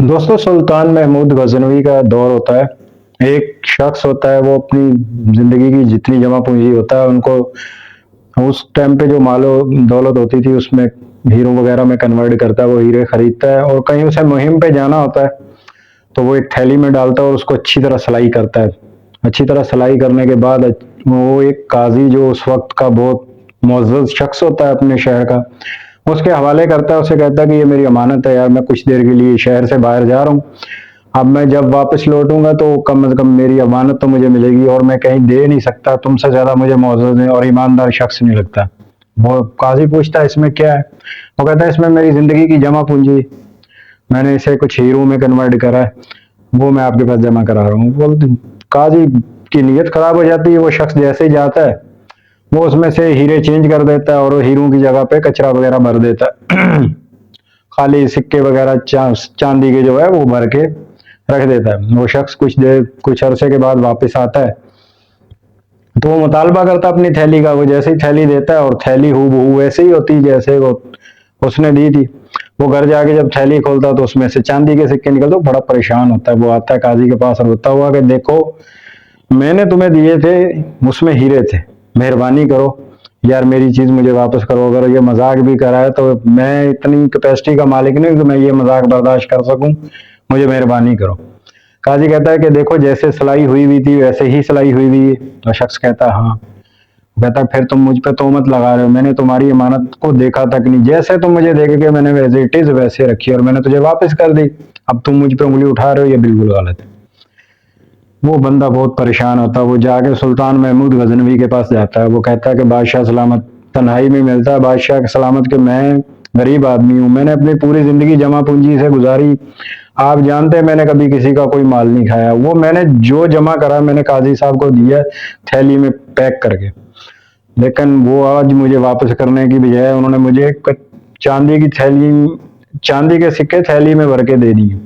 दोस्तों, सुल्तान महमूद गजनवी का दौर होता है। एक शख्स होता है, वो अपनी जिंदगी की जितनी जमा पूंजी होता है उनको उस टाइम पे जो मालो दौलत होती थी उसमें हीरो वगैरह में कन्वर्ट करता है। वो हीरे खरीदता है और कहीं उसे मुहिम पे जाना होता है तो वो एक थैली में डालता है और उसको अच्छी तरह सिलाई करता है। अच्छी तरह सिलाई करने के बाद वो एक काजी जो उस वक्त का बहुत मुअज़्ज़ज़ शख्स होता है अपने शहर का, उसके हवाले करता है। उसे कहता है कि ये मेरी अमानत है यार, मैं कुछ देर के लिए शहर से बाहर जा रहा हूँ, अब मैं जब वापस लौटूंगा तो कम से कम मेरी अमानत तो मुझे मिलेगी और मैं कहीं दे नहीं सकता, तुमसे ज्यादा मुझे मुअज़्ज़ज़ और ईमानदार शख्स नहीं लगता। वो काजी पूछता है इसमें क्या है? वो कहता है इसमें मेरी जिंदगी की जमा पूंजी, मैंने इसे कुछ हीरो में कन्वर्ट करा है, वो मैं आपके पास जमा करा रहा हूँ। बोलते काजी की नीयत खराब हो जाती है। वो शख्स जैसे ही जाता है वो उसमें से हीरे चेंज कर देता है और वो हीरो की जगह पे कचरा वगैरह भर देता है। खाली सिक्के वगैरह चांदी के जो है वो भर के रख देता है। वो शख्स कुछ अरसे के बाद वापस आता है तो वो मुतालबा करता है अपनी थैली का। वो जैसे ही थैली देता है और थैली हूबहू वैसे ही होती जैसे वो उसने दी थी। वो घर जाके जब थैली खोलता है तो उसमें से चांदी के सिक्के निकलते, तो बड़ा परेशान होता है। वो आता है काजी के पास और रोता हुआ कि देखो, मैंने तुम्हें दिए थे उसमें हीरे थे, मेहरबानी करो यार, मेरी चीज मुझे वापस करो। अगर ये मजाक भी करा है तो मैं इतनी कैपेसिटी का मालिक नहीं कि मैं ये मजाक बर्दाश्त कर सकूं, मुझे मेहरबानी करो। काजी कहता है कि देखो, जैसे सिलाई हुई हुई थी वैसे ही सिलाई हुई हुई है। तो शख्स कहता है हाँ। कहता है फिर तुम मुझ पे तोहमत लगा रहे हो, मैंने तुम्हारी अमानत को देखा तक नहीं, जैसे तुम मुझे देख के मैंने वैसे इट इज वैसे रखी और मैंने तुझे वापस कर दी, अब तुम मुझ पे उंगली उठा रहे हो, ये बिल्कुल गलत है। वो बंदा बहुत परेशान होता है। वो जाके सुल्तान महमूद गजनवी के पास जाता है। वो कहता है कि बादशाह सलामत, तन्हाई में मिलता है बादशाह के सलामत कि मैं गरीब आदमी हूँ, मैंने अपनी पूरी जिंदगी जमा पूंजी से गुजारी, आप जानते हैं मैंने कभी किसी का कोई माल नहीं खाया। वो मैंने जो जमा करा मैंने काजी साहब को दिया थैली में पैक करके, लेकिन वो आज मुझे वापस करने की बजाय उन्होंने मुझे चांदी की थैली, चांदी के सिक्के थैली में भर के दे दिए।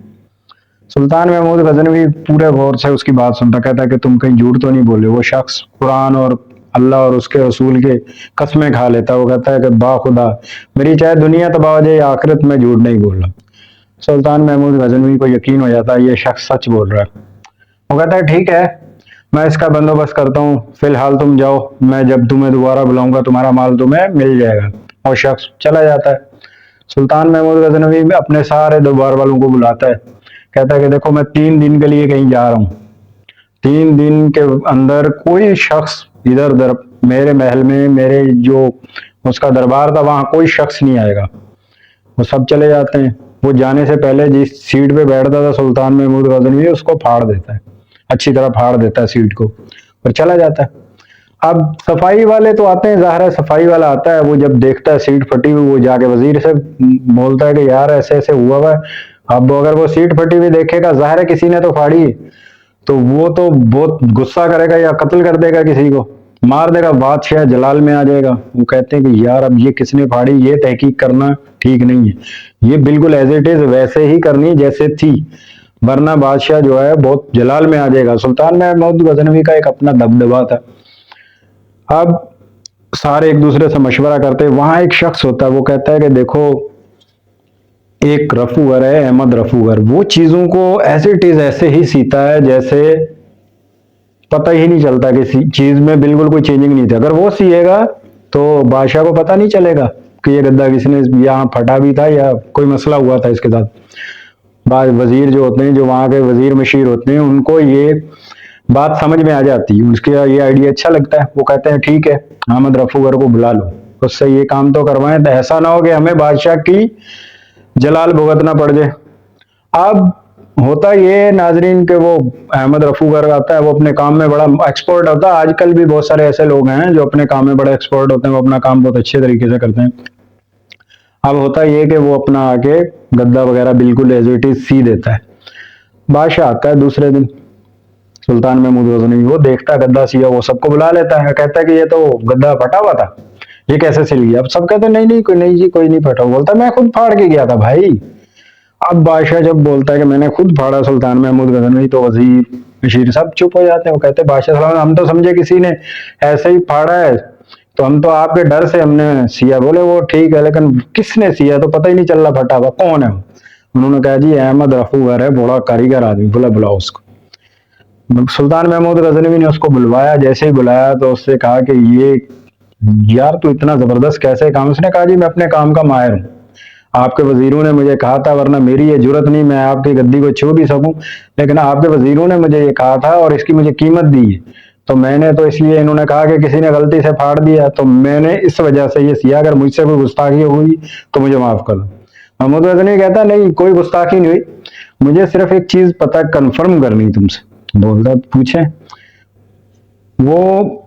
सुल्तान महमूद गजनवी पूरे गौर से उसकी बात सुनता, कहता कि तुम कहीं झूठ तो नहीं बोले। वो शख्स कुरान और अल्लाह और उसके रसूल के कस्में खा लेता। वो कहता है कि बाखुदा, मेरी चाहे दुनिया तबाह हो जाए आखिरत में झूठ नहीं बोल रहा। सुल्तान महमूद गजनवी को यकीन हो जाता है ये शख्स सच बोल रहा है। वो कहता है ठीक है, मैं इसका बंदोबस्त करता हूँ, फिलहाल तुम जाओ, मैं जब तुम्हें दोबारा बुलाऊंगा तुम्हारा माल तुम्हें मिल जाएगा। और शख्स चला जाता है। सुल्तान महमूद गजनवी अपने सारे दरबार वालों को बुलाता है, कहता है कि देखो, मैं 3 दिन के लिए कहीं जा रहा हूँ, 3 दिन के अंदर कोई शख्स इधर उधर मेरे महल में, मेरे जो उसका दरबार था वहां कोई शख्स नहीं आएगा। वो सब चले जाते हैं। वो जाने से पहले जिस सीट पे बैठता था सुल्तान महमूद गजनवी उसको फाड़ देता है, अच्छी तरह फाड़ देता है सीट को और चला जाता है। अब सफाई वाले तो आते हैं, जाहिर है सफाई वाला आता है, वो जब देखता है सीट फटी हुई वो जाके वजीर से बोलता है कि यार ऐसे ऐसे हुआ हुआ है। अब अगर वो सीट फटी हुई देखेगा, जाहिर है किसी ने तो फाड़ी है, तो वो तो बहुत गुस्सा करेगा या कत्ल कर देगा, किसी को मार देगा, बादशाह जलाल में आ जाएगा। वो कहते हैं कि यार अब ये किसने फाड़ी, ये तहकीक करना ठीक नहीं है, ये बिल्कुल एज इट इज वैसे ही करनी जैसे थी, वरना बादशाह जो है बहुत जलाल में आ जाएगा। सुल्तान महमूद गजनवी का एक अपना दबदबा था। अब सारे एक दूसरे से मशवरा करते, वहां एक शख्स होता है, वो कहता है कि देखो, एक रफूगर है अहमद रफूगर, वो चीजों को एज इट इज ऐसे ही सीता है जैसे पता ही नहीं चलता, किसी चीज में बिल्कुल कोई चेंजिंग नहीं थी। अगर वो सिएगा तो बादशाह को पता नहीं चलेगा कि ये गद्दा किसने यहाँ फटा भी था या कोई मसला हुआ था इसके साथ। वजीर जो होते हैं, जो वहां के वजीर मशीर होते हैं, उनको ये बात समझ में आ जाती है, उसके ये आइडिया अच्छा लगता है। वो कहते हैं ठीक है, अहमद रफूगर को बुला लो, उससे ये काम तो करवाएं, तो ऐसा ना हो कि हमें बादशाह की जलाल भुगतना पड़ जाए। अब होता ये नाजरीन के वो अहमद रफूगर आता है, वो अपने काम में बड़ा एक्सपर्ट होता है। आजकल भी बहुत सारे ऐसे लोग हैं जो अपने काम में बड़े एक्सपर्ट होते हैं, वो अपना काम बहुत अच्छे तरीके से करते हैं। अब होता ये कि वो अपना आके गद्दा वगैरह बिल्कुल एज इट इज सी देता है। बादशाह आता है दूसरे दिन, सुल्तान महमूद गजनवी वो देखता है गद्दा सिया, वो सबको बुला लेता है, कहता है कि ये तो गद्दा फटा हुआ था, ये कैसे सिल गया? अब सब कहते हैं नहीं नहीं कोई नहीं जी, कोई नहीं फटा। बोलता मैं खुद फाड़ के गया था भाई। अब बादशाह जब बोलता है कि मैंने खुद फाड़ा सुल्तान महमूद गजनवी, तो वजीर बशीर सब चुप हो जाते हैं। वो कहते हैं बादशाह सलाम, हम तो समझे किसी ने ऐसे ही फाड़ा है, तो हम तो आपके डर से हमने सिया। बोले वो ठीक है, लेकिन किसने सिया तो पता ही नहीं चल रहा, फटा हुआ कौन है? उन्होंने कहा जी अहमद रफूगर है, बड़ा कारीगर आदमी, बोला बुलाओ उसको। सुल्तान महमूद गजनवी ने उसको बुलवाया। जैसे ही बुलाया तो उससे कहा कि ये यार तू इतना जबरदस्त कैसे काम। उसने कहा जी मैं अपने काम का माहिर हूँ, आपके वजीरों ने मुझे कहा था, वरना मेरी ये जुर्रत नहीं, मैं आपकी गद्दी को छू भी सकूं, लेकिन आपके वजीरों ने मुझे ये कहा था और इसकी मुझे कीमत दी है, तो मैंने तो इसलिए, इन्होंने कहा कि किसी ने गलती से फाड़ दिया तो मैंने इस वजह से ये सिया, अगर मुझसे कोई गुस्ताखी हुई तो मुझे माफ कर दो। महमूद गजनवी कहता नहीं कोई गुस्ताखी नहीं हुई, मुझे सिर्फ एक चीज पता कंफर्म करनी तुमसे। बोलता पूछे। वो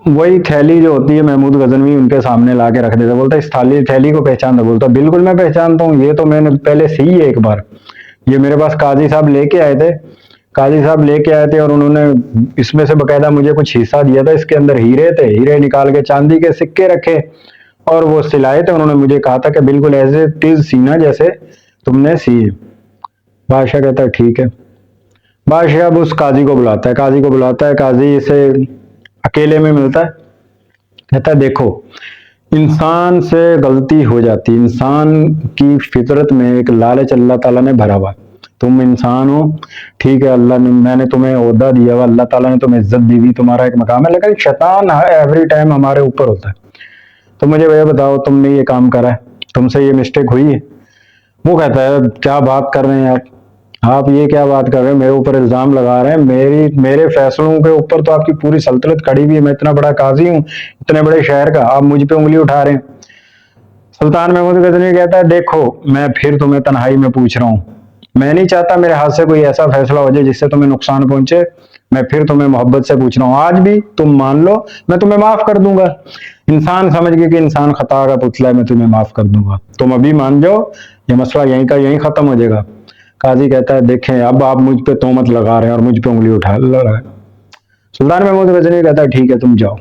वही थैली जो होती है महमूद गजनवी उनके सामने ला के रख देता। बोलता इस थैली को पहचानता? बोलता बिल्कुल मैं पहचानता हूँ, ये तो मैंने पहले सी है एक बार, ये मेरे पास काजी साहब लेके आए थे, काजी साहब लेके आए थे और उन्होंने इसमें से बकायदा मुझे कुछ हिस्सा दिया था, इसके अंदर हीरे थे, हीरे निकाल के चांदी के सिक्के रखे और वो सिलाए थे, उन्होंने मुझे कहा था कि बिल्कुल ऐसे तेज सीना जैसे तुमने सी है। बादशाह कहता है ठीक है। बादशाह अब उस काजी को बुलाता है, काजी को बुलाता है, काजी इसे अकेले में मिलता है, कहता है देखो इंसान से गलती हो जाती, इंसान की फितरत में एक लालच अल्लाह ताला ने भरा हुआ, तुम इंसान हो, ठीक है, अल्लाह ने, मैंने तुम्हें ओहदा दिया हुआ, अल्लाह ताला ने तुम्हें इज्जत दी हुई, तुम्हारा एक मकाम है, लेकिन शैतान एवरी टाइम हमारे ऊपर होता है। तो मुझे भैया बताओ तुमने ये काम करा है, तुमसे ये मिस्टेक हुई है? वो कहता है क्या बात कर रहे हैं आप ये क्या बात कर रहे हैं, मेरे ऊपर इल्जाम लगा रहे हैं, मेरे फैसलों के ऊपर तो आपकी पूरी सल्तनत खड़ी हुई है, मैं इतना बड़ा काजी हूँ इतने बड़े शहर का, आप मुझ पे उंगली उठा रहे हैं। सुल्तान महमूद गजनवी कहता है देखो मैं फिर तुम्हें तन्हाई में पूछ रहा हूँ, मैं नहीं चाहता मेरे हाथ से कोई ऐसा फैसला हो जाए जिससे तुम्हें नुकसान पहुंचे, मैं फिर तुम्हें मोहब्बत से पूछ रहा हूँ, आज भी तुम मान लो मैं तुम्हें माफ कर दूंगा, इंसान समझ गए कि इंसान खता का पुतला है, मैं तुम्हें माफ कर दूंगा, तुम अभी मान जाओ, ये मसला यहीं का यहीं खत्म हो जाएगा। काजी कहता है देखें अब आप मुझ पे तोहमत लगा रहे हैं और मुझ पे उंगली उठा लगा। सुल्तान महमूद गजनवी कहता है ठीक है तुम जाओ।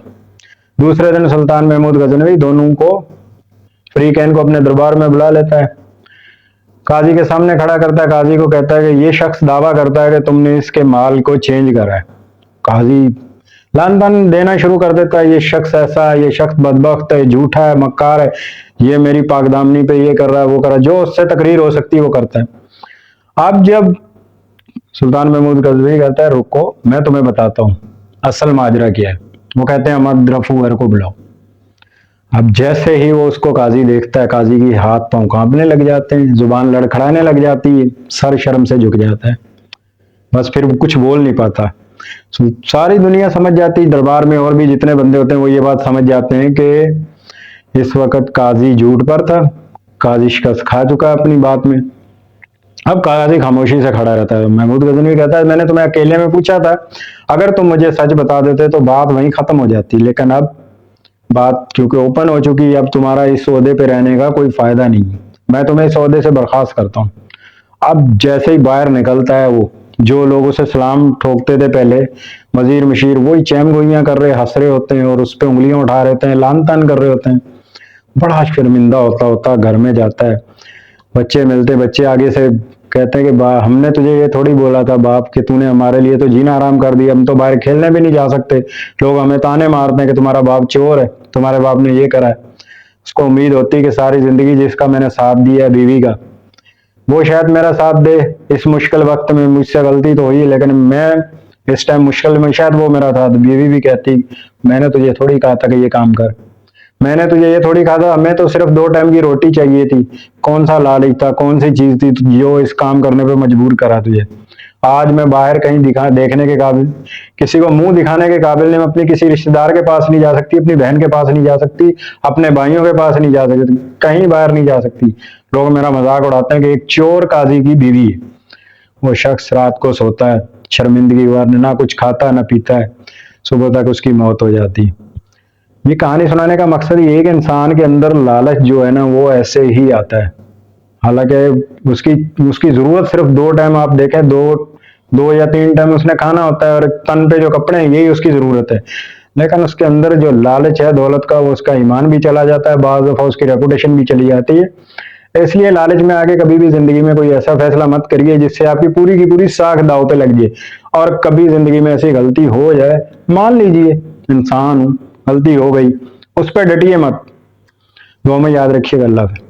दूसरे दिन सुल्तान महमूद गजनवी दोनों को, फ्री कैन को अपने दरबार में बुला लेता है, काजी के सामने खड़ा करता है, काजी को कहता है कि ये शख्स दावा करता है कि तुमने इसके माल को चेंज करा है। काजी लान तान देना शुरू कर देता है, ये शख्स ऐसा है, ये शख्स बदबख्त है, झूठा है, मक्कार है, ये मेरी पाकदामनी पे ये कर रहा है, वो कर रहा है, जो उससे तकरीर हो सकती है वो करता है। अब जब सुल्तान महमूद गजनवी कहता है रुको मैं तुम्हें बताता हूँ असल माजरा क्या है, वो कहते हैं अहमद रफूगर को बुलाओ। अब जैसे ही वो उसको काजी देखता है, काजी की हाथ पांव कांपने लग जाते हैं, जुबान लड़खड़ाने लग जाती है, सर शर्म से झुक जाता है, बस फिर वो कुछ बोल नहीं पाता। सारी दुनिया समझ जाती, दरबार में और भी जितने बंदे होते हैं वो ये बात समझ जाते हैं कि इस वक्त काजी झूठ पर था, काजी शिकस्त खा चुका है अपनी बात में। अब काजी खामोशी से खड़ा रहता है। महमूद गजनवी कहता है मैंने तुम्हें अकेले में पूछा था, अगर तुम मुझे सच बता देते तो बात वहीं खत्म हो जाती, लेकिन अब बात क्योंकि ओपन हो चुकी है, अब तुम्हारा इस ओहदे पे रहने का कोई फायदा नहीं, मैं तुम्हें इस ओहदे से बर्खास्त करता हूँ। अब जैसे ही बाहर निकलता है, वो जो लोग उसे सलाम ठोकते थे पहले, वजीर मशीर, वही चैम गोइयां कर रहे, हंस रहे होते हैं और उस पर उंगलियां उठा रहे होते हैं, लान तान कर रहे होते हैं। बड़ा शर्मिंदा होता घर में जाता है, बच्चे मिलते, बच्चे आगे से कहते हैं कि हमने तुझे ये थोड़ी बोला था बाप कि तूने हमारे लिए तो जीना आराम कर दिया, हम तो बाहर खेलने भी नहीं जा सकते, लोग हमें ताने मारते हैं कि तुम्हारा बाप चोर है, तुम्हारे बाप ने ये करा है। उसको उम्मीद होती है कि सारी जिंदगी जिसका मैंने साथ दिया बीवी का, वो शायद मेरा साथ दे इस मुश्किल वक्त में, मुझसे गलती तो हुई है लेकिन मैं इस टाइम मुश्किल में, शायद वो मेरा साथ। बीवी भी कहती मैंने तुझे थोड़ी कहा था कि ये काम कर, मैंने तुझे ये थोड़ी कहा था, हमें तो सिर्फ 2 टाइम की रोटी चाहिए थी, कौन सा लालच था, कौन सी चीज थी जो इस काम करने पे मजबूर करा तुझे। आज मैं बाहर कहीं देखने के काबिल, किसी को मुंह दिखाने के काबिल नहीं, मैं अपनी किसी रिश्तेदार के पास नहीं जा सकती, अपनी बहन के पास नहीं जा सकती, अपने भाइयों के पास नहीं जा सकती, कहीं बाहर नहीं जा सकती। लोग मेरा मजाक उड़ाते हैं कि एक चोर काजी की बीवी है। वो शख्स रात को सोता है शर्मिंदगी वार, ना कुछ खाता ना पीता है, सुबह तक उसकी मौत हो जाती है। ये कहानी सुनाने का मकसद ये है कि इंसान के अंदर लालच जो है ना वो ऐसे ही आता है, हालांकि उसकी जरूरत सिर्फ 2 टाइम, आप देखें 2 या 3 टाइम उसने खाना होता है और तन पे जो कपड़े हैं यही उसकी जरूरत है, लेकिन उसके अंदर जो लालच है दौलत का, वो उसका ईमान भी चला जाता है, बाज़ दफा उसकी रेपुटेशन भी चली जाती है। इसलिए लालच में आगे कभी भी जिंदगी में कोई ऐसा फैसला मत करिए जिससे आपकी पूरी की पूरी साख दांव पे लग जाए, और कभी जिंदगी में ऐसी गलती हो जाए, मान लीजिए इंसान हूं, गलती हो गई, उस पर डटिए मत। दुआ में याद रखिएगा। अल्लाह हाफ़िज़।